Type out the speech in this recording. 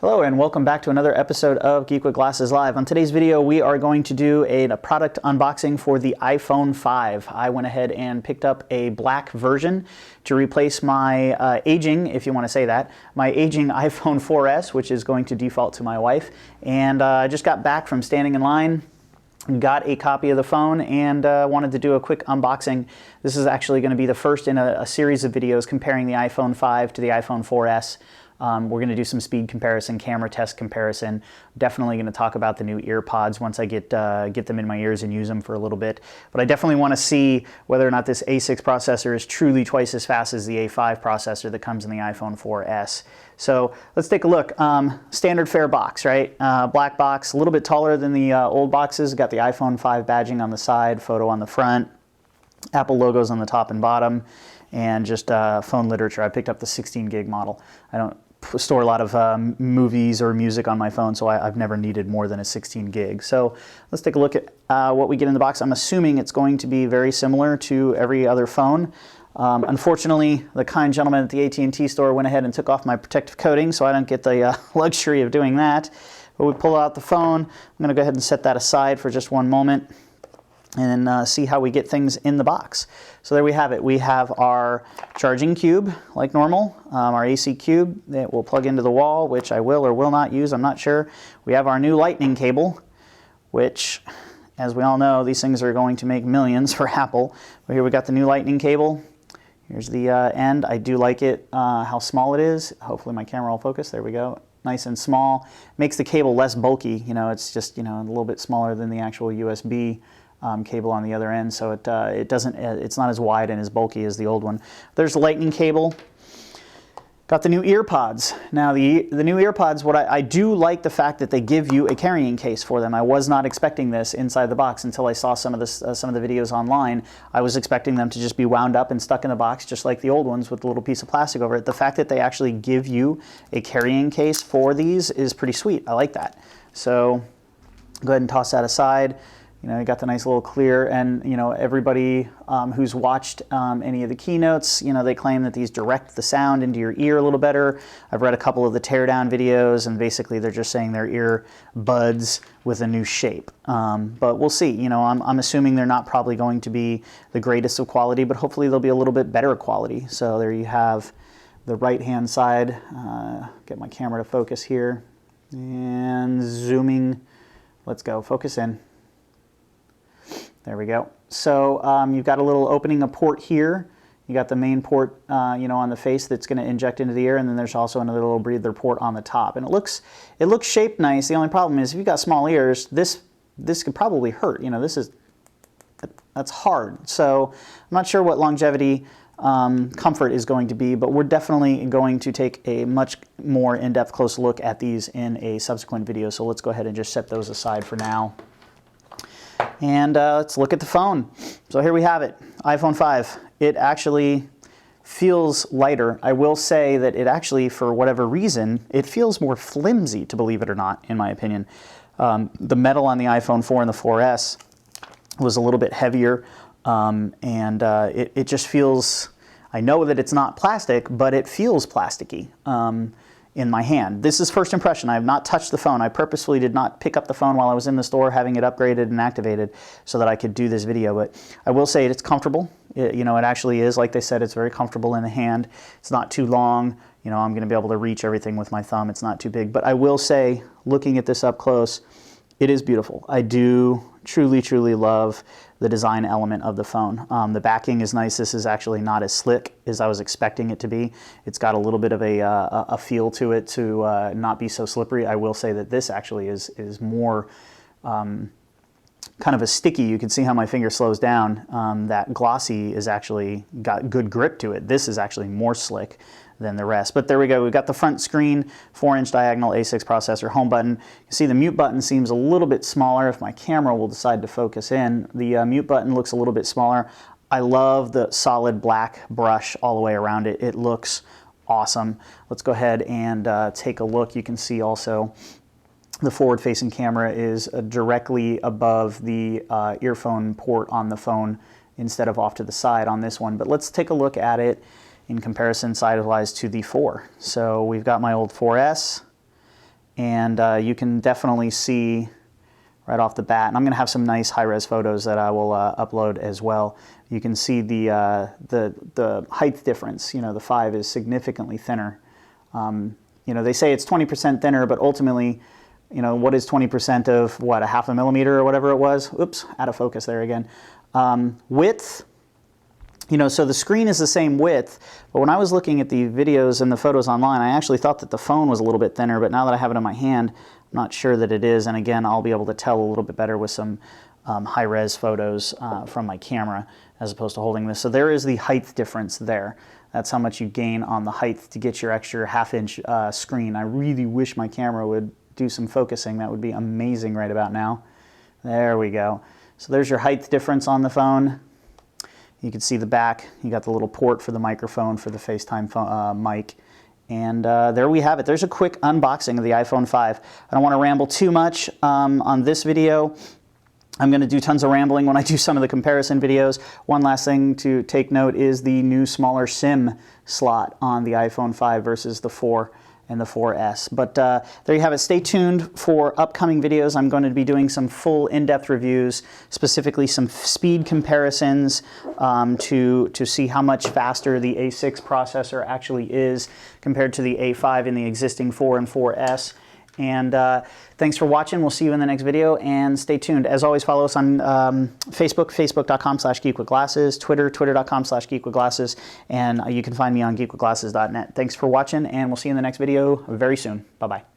Hello and welcome back to another episode of Geek with Glasses Live. On today's video we are going to do a product unboxing for the iPhone 5. I went ahead and picked up a black version to replace my aging, if you want to say that, my aging iPhone 4S, which is going to default to my wife. And I just got back from standing in line, got a copy of the phone, and wanted to do a quick unboxing. This is actually going to be the first in a series of videos comparing the iPhone 5 to the iPhone 4S. We're going to do some speed comparison, camera test comparison. Definitely going to talk about the new Earpods once I get them in my ears and use them for a little bit. But I definitely want to see whether or not this A6 processor is truly twice as fast as the A5 processor that comes in the iPhone 4S. So let's take a look. Standard fare box, right? Black box, a little bit taller than the old boxes. Got the iPhone 5 badging on the side, photo on the front, Apple logos on the top and bottom, and just phone literature. I picked up the 16 gig model. I don't store a lot of movies or music on my phone, so I've never needed more than a 16 gig. So let's take a look at what we get in the box. I'm assuming it's going to be very similar to every other phone. Unfortunately, the kind gentleman at the AT&T store went ahead and took off my protective coating, so I don't get the luxury of doing that. But we pull out the phone. I'm going to go ahead and set that aside for just one moment and see how we get things in the box. So there we have it. We have our charging cube, like normal, our AC cube that will plug into the wall, which I will or will not use, I'm not sure. We have our new lightning cable, which, as we all know, these things are going to make millions for Apple. But here we got the new lightning cable. Here's the end. I do like it, how small it is. Hopefully my camera will focus. There we go. Nice and small. Makes the cable less bulky. You know, it's just, you know, a little bit smaller than the actual USB cable on the other end, so it's not as wide and as bulky as the old one. There's the lightning cable. Got the new Earpods. Now the new Earpods, I do like the fact that they give you a carrying case for them. I was not expecting this inside the box until I saw some of the videos online. I was expecting them to just be wound up and stuck in the box just like the old ones with a little piece of plastic over it. The fact that they actually give you a carrying case for these is pretty sweet. I like that. So go ahead and toss that aside. You know, you got the nice little clear, and you know, everybody who's watched any of the keynotes, you know, they claim that these direct the sound into your ear a little better. I've read a couple of the teardown videos, and basically they're just saying they're earbuds with a new shape. But we'll see. You know, I'm assuming they're not probably going to be the greatest of quality, but hopefully they'll be a little bit better quality. So there you have the right-hand side. Get my camera to focus here, and zooming. Let's go. Focus in. There we go. So you've got a little opening, a port here. You got the main port, you know, on the face that's going to inject into the air, and then there's also another little breather port on the top. And it looks shaped nice. The only problem is if you've got small ears, this could probably hurt. You know, that's hard. So I'm not sure what longevity comfort is going to be, but we're definitely going to take a much more in-depth close look at these in a subsequent video. So let's go ahead and just set those aside for now. And let's look at the phone. So here we have it, iPhone 5. It actually feels lighter. I will say that it actually, for whatever reason, it feels more flimsy, to believe it or not, in my opinion. The metal on the iPhone 4 and the 4S was a little bit heavier, and it just feels, I know that it's not plastic, but it feels plasticky in my hand. This is first impression. I have not touched the phone. I purposefully did not pick up the phone while I was in the store having it upgraded and activated so that I could do this video, but I will say it's comfortable. You know, it actually is, like they said, it's very comfortable in the hand. It's not too long. You know, I'm going to be able to reach everything with my thumb. It's not too big, but I will say, looking at this up close, it is beautiful. I do truly, truly love the design element of the phone. The backing is nice. This is actually not as slick as I was expecting it to be. It's got a little bit of a feel to it to not be so slippery. I will say that this actually is more kind of a sticky. You can see how my finger slows down. That glossy is actually got good grip to it. This is actually more slick than the rest. But there we go. We've got the front screen, 4-inch diagonal A6 processor, home button. You see the mute button seems a little bit smaller. If my camera will decide to focus in, the mute button looks a little bit smaller. I love the solid black brush all the way around it. It looks awesome. Let's go ahead and take a look. You can see also the forward-facing camera is directly above the earphone port on the phone instead of off to the side on this one. But let's take a look at it in comparison size-wise to the 4. So we've got my old 4S, and you can definitely see right off the bat, and I'm going to have some nice high-res photos that I will upload as well. You can see the height difference. You know, the 5 is significantly thinner. You know, they say it's 20% thinner, but ultimately, you know, what is 20% of what, a half a millimeter or whatever it was? Oops, out of focus there again. Width, you know, so the screen is the same width, but when I was looking at the videos and the photos online, I actually thought that the phone was a little bit thinner, but now that I have it in my hand, I'm not sure that it is. And again, I'll be able to tell a little bit better with some high-res photos from my camera as opposed to holding this. So there is the height difference there. That's how much you gain on the height to get your extra half-inch screen. I really wish my camera would do some focusing. That would be amazing right about now. There we go. So there's your height difference on the phone. You can see the back. You got the little port for the microphone for the FaceTime mic. And there we have it. There's a quick unboxing of the iPhone 5. I don't want to ramble too much on this video. I'm going to do tons of rambling when I do some of the comparison videos. One last thing to take note is the new smaller SIM slot on the iPhone 5 versus the 4 and the 4S. But there you have it. Stay tuned for upcoming videos. I'm going to be doing some full in-depth reviews, specifically some speed comparisons to see how much faster the A6 processor actually is compared to the A5 in the existing 4 and 4S. And thanks for watching. We'll see you in the next video, and stay tuned. As always, follow us on Facebook, facebook.com/geekwithglasses, Twitter, twitter.com/geekwithglasses, and you can find me on geekwithglasses.net. Thanks for watching, and we'll see you in the next video very soon. Bye-bye.